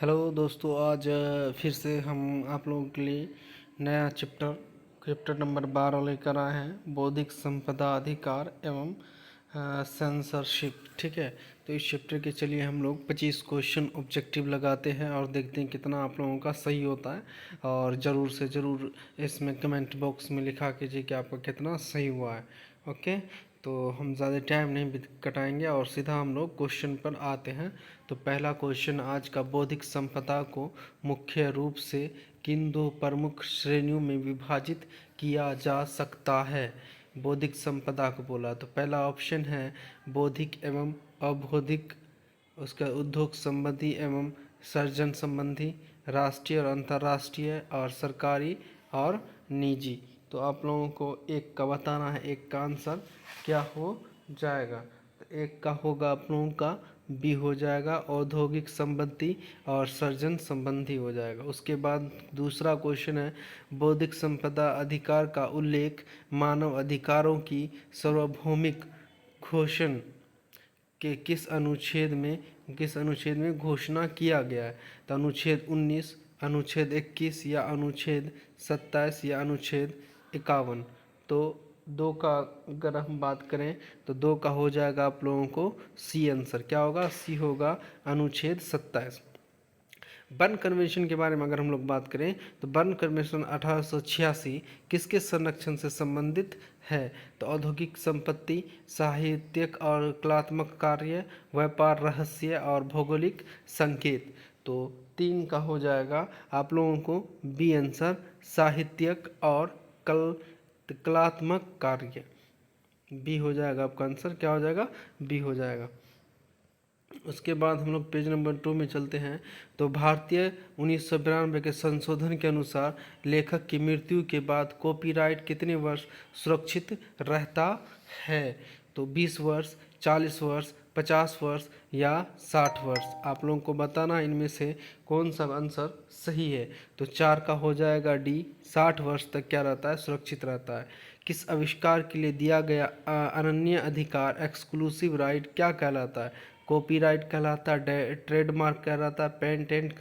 Hello दोस्तों, आज फिर से हम आप लोगों के लिए नया चैप्टर नंबर 12 लेकर आए हैं। बौद्धिक संपदा अधिकार एवं सेंसरशिप। ठीक है, तो इस चैप्टर के चलिए हम लोग 25 क्वेश्चन ऑब्जेक्टिव लगाते हैं और देखते हैं कितना आप लोगों का सही होता है। और ज़रूर से ज़रूर इसमें कमेंट बॉक्स में लिखा कीजिए कि आपका कितना सही हुआ है। ओके, तो हम ज़्यादा टाइम नहीं कटाएंगे और सीधा हम लोग क्वेश्चन पर आते हैं। तो पहला क्वेश्चन आज का, बौद्धिक संपदा को मुख्य रूप से किन दो प्रमुख श्रेणियों में विभाजित किया जा सकता है। बौद्धिक संपदा को बोला तो पहला ऑप्शन है बौद्धिक एवं अबौद्धिक, उसका उद्योग संबंधी एवं सर्जन संबंधी, राष्ट्रीय और अंतर्राष्ट्रीय, और सरकारी और निजी। तो आप लोगों को एक का बताना है, एक का आंसर क्या हो जाएगा। तो एक का होगा आप लोगों का बी हो जाएगा, औद्योगिक संबंधी और सर्जन संबंधी हो जाएगा। उसके बाद दूसरा क्वेश्चन है, बौद्धिक संपदा अधिकार का उल्लेख मानव अधिकारों की सार्वभौमिक घोषण के किस अनुच्छेद में घोषणा किया गया है। तो अनुच्छेद 19, अनुच्छेद 21 या अनुच्छेद 27 या अनुच्छेद 51। तो दो का अगर हम बात करें तो दो का हो जाएगा आप लोगों को सी आंसर। क्या होगा? सी होगा अनुच्छेद 27। बर्न कन्वेंशन के बारे में अगर हम लोग बात करें तो बर्न कन्वेंशन 1886 किसके संरक्षण से संबंधित है। तो औद्योगिक संपत्ति, साहित्यिक और कलात्मक कार्य, व्यापार रहस्य और भौगोलिक संकेत। तो 3 का हो जाएगा आप लोगों को बी आंसर, साहित्यिक और कलात्मक कार्य। बी हो जाएगा आपका आंसर। क्या हो जाएगा? बी हो जाएगा। उसके बाद हम लोग पेज नंबर 2 में चलते हैं। तो भारतीय 1992 के संशोधन के अनुसार लेखक की मृत्यु के बाद कॉपीराइट कितने वर्ष सुरक्षित रहता है। तो 20 वर्ष, 40 वर्ष, 50 वर्ष या 60 वर्ष। आप लोगों को बताना इनमें से कौन सा आंसर सही है। तो 4 का हो जाएगा डी, 60 वर्ष तक क्या रहता है? सुरक्षित रहता है। किस आविष्कार के लिए दिया गया अनन्य अधिकार, एक्सक्लूसिव राइट क्या कहलाता है। कॉपीराइट कहलाता है, ट्रेडमार्क कहलाता है, पेटेंट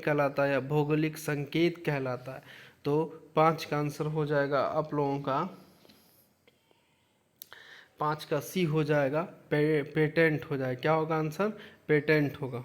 कहलाता है या भौगोलिक संकेत कहलाता है। तो 5 का आंसर हो जाएगा आप लोगों का, 5 का सी हो जाएगा, पेटेंट हो जाएगा। क्या होगा आंसर? पेटेंट होगा।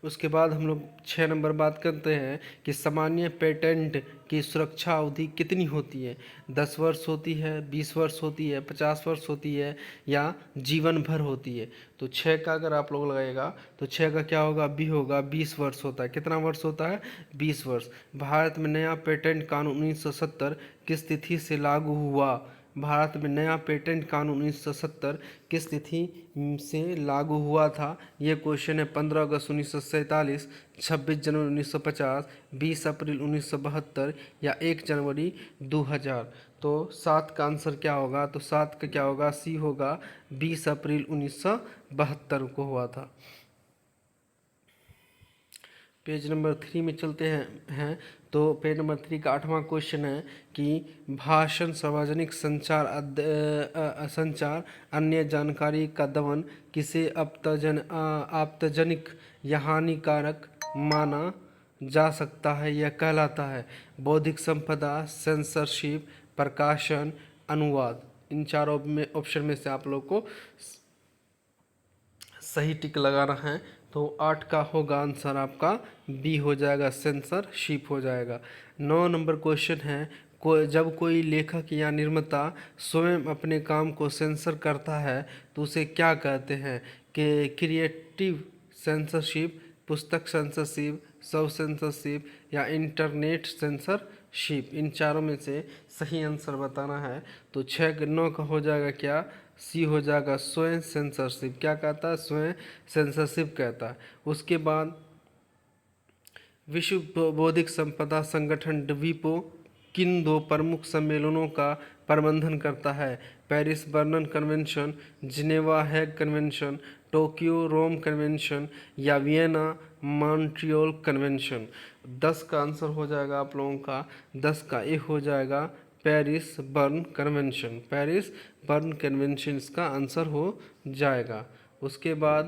उसके बाद हम लोग 6 नंबर बात करते हैं कि सामान्य पेटेंट की सुरक्षा अवधि कितनी होती है। 10 वर्ष होती है, 20 वर्ष होती है, 50 वर्ष होती है या जीवन भर होती है। तो 6 का अगर आप लोग लगाएगा तो 6 का क्या होगा? बी होगा, 20 वर्ष होता है। कितना वर्ष होता है? 20 वर्ष। भारत में नया पेटेंट कानून 1970 किस तिथि से लागू हुआ। भारत में नया पेटेंट कानून 1970 किस तिथि से लागू हुआ था। ये क्वेश्चन है 15 अगस्त 1947, 26 जनवरी 1950, 20 अप्रैल 1972 या 1 जनवरी 2000। तो 7 का आंसर क्या होगा? तो 7 का क्या होगा? सी होगा, 20 अप्रैल 1972 को हुआ था। पेज नंबर 3 में चलते हैं। तो पेज नंबर 3 का 8वां क्वेश्चन है कि भाषण, सार्वजनिक संचार, अन्य जानकारी का दमन किसे आपत्तिजनक या हानिकारक माना जा सकता है यह कहलाता है। बौद्धिक संपदा, सेंसरशिप, प्रकाशन, अनुवाद। इन चारों में ऑप्शन में से आप लोग को सही टिक लगाना है। तो 8 का होगा आंसर आपका बी हो जाएगा, सेंसरशिप हो जाएगा। 9 नंबर क्वेश्चन है, जब कोई लेखक या निर्माता स्वयं अपने काम को सेंसर करता है तो उसे क्या कहते हैं। कि क्रिएटिव सेंसरशिप, पुस्तक सेंसरशिप, सब सेंसरशिप या इंटरनेट सेंसरशिप। इन चारों में से सही आंसर बताना है। तो 6 9 का हो जाएगा क्या? सी हो जाएगा, स्वयं सेंसरशिप। क्या कहता है? स्वयं सेंसरशिप कहता है। उसके बाद विश्व बौद्धिक संपदा संगठन डब्ल्यूआईपीओ किन दो प्रमुख सम्मेलनों का प्रबंधन करता है। पेरिस बर्न कन्वेंशन, जिनेवा हैग कन्वेंशन, टोक्यो रोम कन्वेंशन या वियना मॉन्ट्रियल कन्वेंशन। 10 का आंसर हो जाएगा आप लोगों का, 10 का ए हो जाएगा, Paris burn convention. Paris burn convention इसका आंसर हो जाएगा। उसके बाद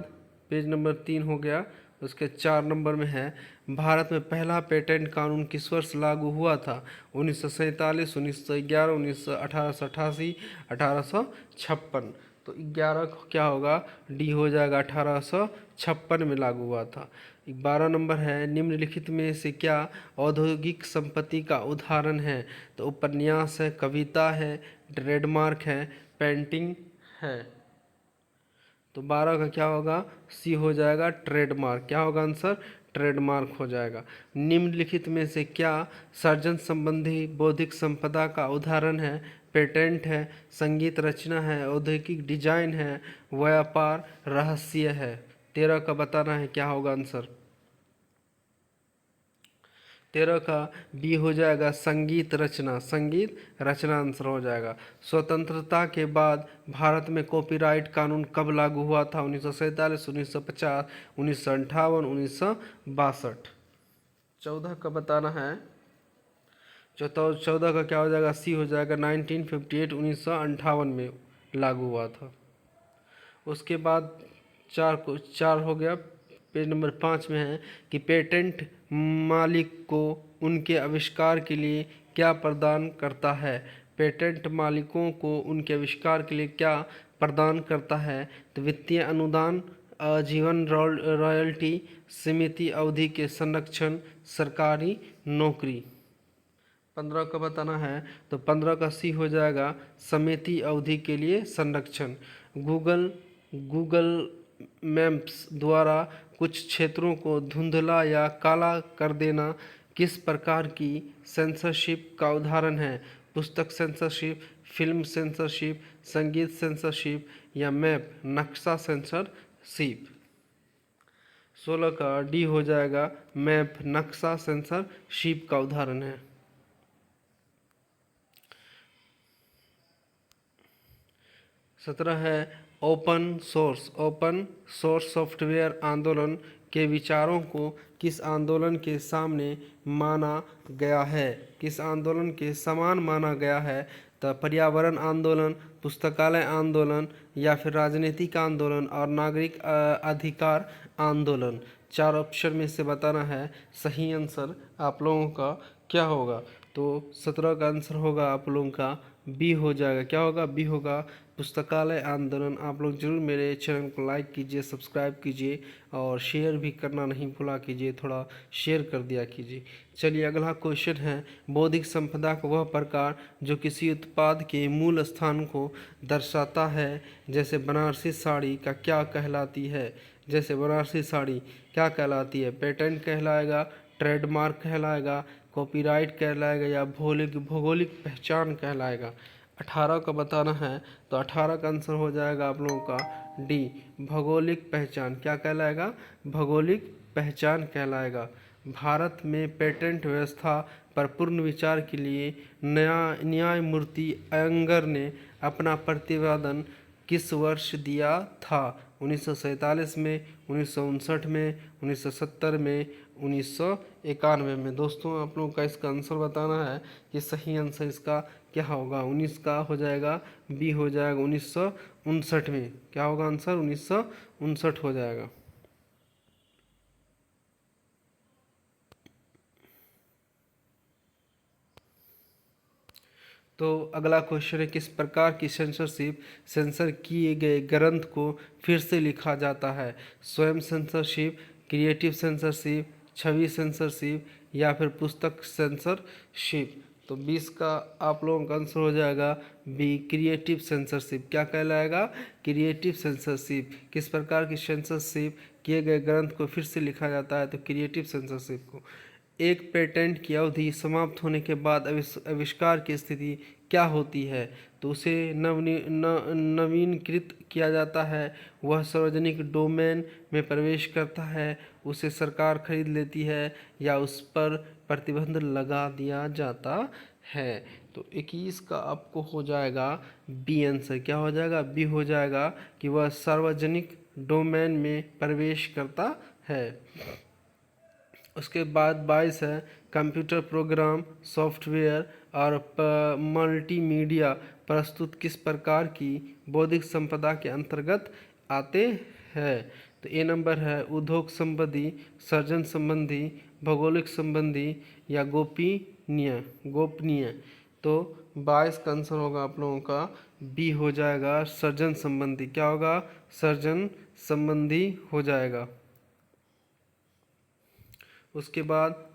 पेज नंबर 3 हो गया। उसके 4 नंबर में है, भारत में पहला पेटेंट कानून किस वर्ष लागू हुआ था? 1947, 1911, 1888, 1856। तो 11 को क्या होगा? डी हो जाएगा, 1856 में लागू हुआ था। 12 नंबर है, निम्नलिखित में से क्या औद्योगिक संपत्ति का उदाहरण है? तो उपन्यास है, कविता है, ट्रेडमार्क है, पेंटिंग है। तो 12 का क्या होगा? सी हो जाएगा, ट्रेडमार्क। क्या होगा आंसर? ट्रेडमार्क हो जाएगा। निम्नलिखित में से क्या सर्जन संबंधी बौद्धिक संपदा का उदाहरण है? पेटेंट है, संगीत रचना है, औद्योगिक डिजाइन है, व्यापार रहस्य है। 13 का बताना है क्या होगा आंसर? 13 का बी हो जाएगा, संगीत रचना। संगीत रचना आंसर हो जाएगा। स्वतंत्रता के बाद भारत में कॉपीराइट कानून कब लागू हुआ था? 1947, 1950, 1958, 1962। 14 का बताना है। 14 का क्या हो जाएगा? सी हो जाएगा, 1958, 1958 में लागू हुआ था। उसके बाद 4 हो गया। पेज नंबर 5 में है कि पेटेंट मालिक को उनके आविष्कार के लिए क्या प्रदान करता है? पेटेंट मालिकों को उनके आविष्कार के लिए क्या प्रदान करता है? तो वित्तीय अनुदान, आजीवन रॉयल्टी, सीमित अवधि के संरक्षण, सरकारी नौकरी। 15 का बताना है। तो 15 का सी हो जाएगा, समिति अवधि के लिए संरक्षण। गूगल मैप्स द्वारा कुछ क्षेत्रों को धुंधला या काला कर देना किस प्रकार की सेंसरशिप का उदाहरण है? पुस्तक सेंसरशिप, फिल्म सेंसरशिप, संगीत सेंसरशिप या मैप नक्शा सेंसरशिप। 16 का डी हो जाएगा, मैप नक्शा सेंसरशिप का उदाहरण है। 17 है, ओपन सोर्स सॉफ्टवेयर आंदोलन के विचारों को किस आंदोलन के सामने माना गया है? किस आंदोलन के समान माना गया है? तो पर्यावरण आंदोलन, पुस्तकालय आंदोलन या फिर राजनीतिक आंदोलन और नागरिक अधिकार आंदोलन। 4 ऑप्शन में से बताना है सही आंसर आप लोगों का क्या होगा। तो 17 का आंसर होगा आप लोगों का बी हो जाएगा। क्या होगा? बी होगा, पुस्तकालय आंदोलन। आप लोग जरूर मेरे चैनल को लाइक कीजिए, सब्सक्राइब कीजिए और शेयर भी करना नहीं भूला कीजिए, थोड़ा शेयर कर दिया कीजिए। चलिए अगला क्वेश्चन है, बौद्धिक संपदा का वह प्रकार जो किसी उत्पाद के मूल स्थान को दर्शाता है, जैसे बनारसी साड़ी का क्या कहलाती है? जैसे बनारसी साड़ी क्या कहलाती है? पेटेंट कहलाएगा, ट्रेडमार्क कहलाएगा, कॉपीराइट कहलाएगा या भौगोलिक पहचान कहलाएगा। 18 का बताना है। तो 18 का आंसर हो जाएगा आप लोगों का डी, भौगोलिक पहचान। क्या कहलाएगा? भौगोलिक पहचान कहलाएगा। भारत में पेटेंट व्यवस्था पर पूर्ण विचार के लिए न्यायमूर्ति अयंगर ने अपना प्रतिवेदन किस वर्ष दिया था? 1947 में, 1959 में, 1970 में, 1991 में। दोस्तों आप लोगों का इसका आंसर बताना है कि सही आंसर इसका क्या होगा। 19 का हो जाएगा, बी हो जाएगा 1959 में। क्या होगा आंसर? 1959 हो जाएगा। तो अगला क्वेश्चन है, किस प्रकार की सेंसरशिप सेंसर किए गए ग्रंथ को फिर से लिखा जाता है? स्वयं सेंसरशिप, क्रिएटिव सेंसरशिप, छवि सेंसरशिप या फिर पुस्तक सेंसरशिप। तो 20 का आप लोगों का आंसर हो जाएगा बी, क्रिएटिव सेंसरशिप। क्या कहलाएगा? Creative censorship. किस प्रकार की सेंसरशिप किए गए ग्रंथ को फिर से लिखा जाता है? तो क्रिएटिव सेंसरशिप को। एक पेटेंट की अवधि समाप्त होने के बाद आविष्कार की स्थिति क्या होती है? तो उसे नवीनीकृत किया जाता है, वह सार्वजनिक डोमेन में प्रवेश करता है, उसे सरकार खरीद लेती है या उस पर प्रतिबंध लगा दिया जाता है। तो 21 का आपको हो जाएगा बी आंसर। क्या हो जाएगा? बी हो जाएगा कि वह सार्वजनिक डोमेन में प्रवेश करता है। उसके बाद 22 है, कंप्यूटर प्रोग्राम, सॉफ्टवेयर और मल्टीमीडिया प्रस्तुत किस प्रकार की बौद्धिक संपदा के अंतर्गत आते हैं? तो ए नंबर है उद्योग संबंधी, सर्जन संबंधी, भौगोलिक संबंधी या गोपनीय। तो 22 का आंसर होगा आप लोगों का बी हो जाएगा, सर्जन संबंधी। क्या होगा? सर्जन संबंधी हो जाएगा। उसके बाद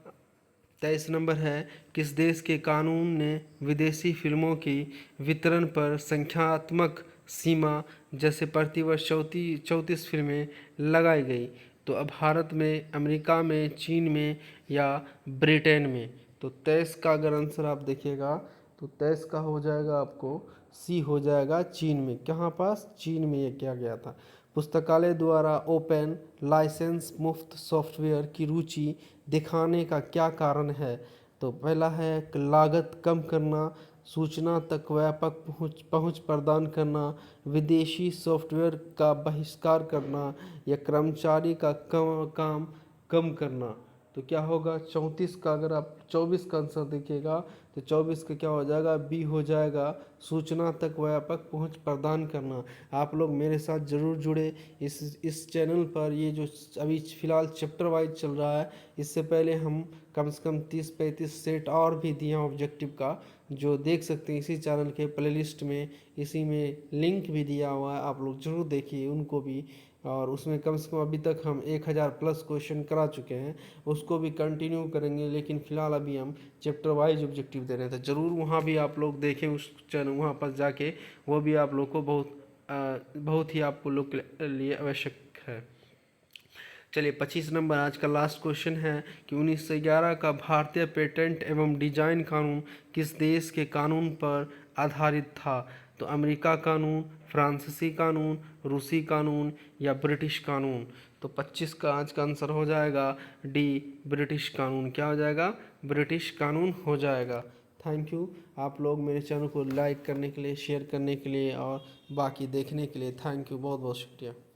23 नंबर है किस देश के कानून ने विदेशी फिल्मों की वितरण पर संख्यात्मक सीमा जैसे प्रतिवर्ष 34 फिल्में लगाई गई? तो अब भारत में, अमेरिका में, चीन में या ब्रिटेन में? तो 23 का अगर आंसर आप देखिएगा तो 23 का हो जाएगा आपको सी हो जाएगा, चीन में। कहाँ पास? चीन में ये किया गया था। पुस्तकालय द्वारा ओपन लाइसेंस मुफ्त सॉफ्टवेयर की रुचि दिखाने का क्या कारण है? तो पहला है लागत कम करना, सूचना तक व्यापक पहुंच प्रदान करना, विदेशी सॉफ्टवेयर का बहिष्कार करना या कर्मचारी का काम कम करना। तो क्या होगा? 34 का अगर आप 24 का आंसर देखिएगा तो 24 का क्या हो जाएगा? बी हो जाएगा, सूचना तक व्यापक पहुंच प्रदान करना। आप लोग मेरे साथ ज़रूर जुड़े इस चैनल पर। ये जो अभी फ़िलहाल चैप्टर वाइज चल रहा है, इससे पहले हम कम से कम 30-35 सेट और भी दिए हैं ऑब्जेक्टिव का, जो देख सकते हैं इसी चैनल के प्लेलिस्ट में। इसी में लिंक भी दिया हुआ है, आप लोग ज़रूर देखिए उनको भी। और उसमें कम से कम अभी तक हम 1000 प्लस क्वेश्चन करा चुके हैं, उसको भी कंटिन्यू करेंगे। लेकिन फ़िलहाल अभी हम चैप्टर वाइज ऑब्जेक्टिव दे रहे थे, ज़रूर वहाँ भी आप लोग देखें उस चैनल, वहाँ पर जाके वो भी आप लोग को बहुत ही आपको लोग के लिए आवश्यक है। चलिए 25 नंबर आज का लास्ट क्वेश्चन है कि 1911 का भारतीय पेटेंट एवं डिजाइन कानून किस देश के कानून पर आधारित था? तो अमेरिका कानून, फ्रांसीसी कानून, रूसी कानून या ब्रिटिश कानून? तो 25 का आज का आंसर हो जाएगा डी, ब्रिटिश कानून। क्या हो जाएगा? ब्रिटिश कानून हो जाएगा। थैंक यू आप लोग मेरे चैनल को लाइक करने के लिए, शेयर करने के लिए और बाकी देखने के लिए। थैंक यू, बहुत बहुत शुक्रिया।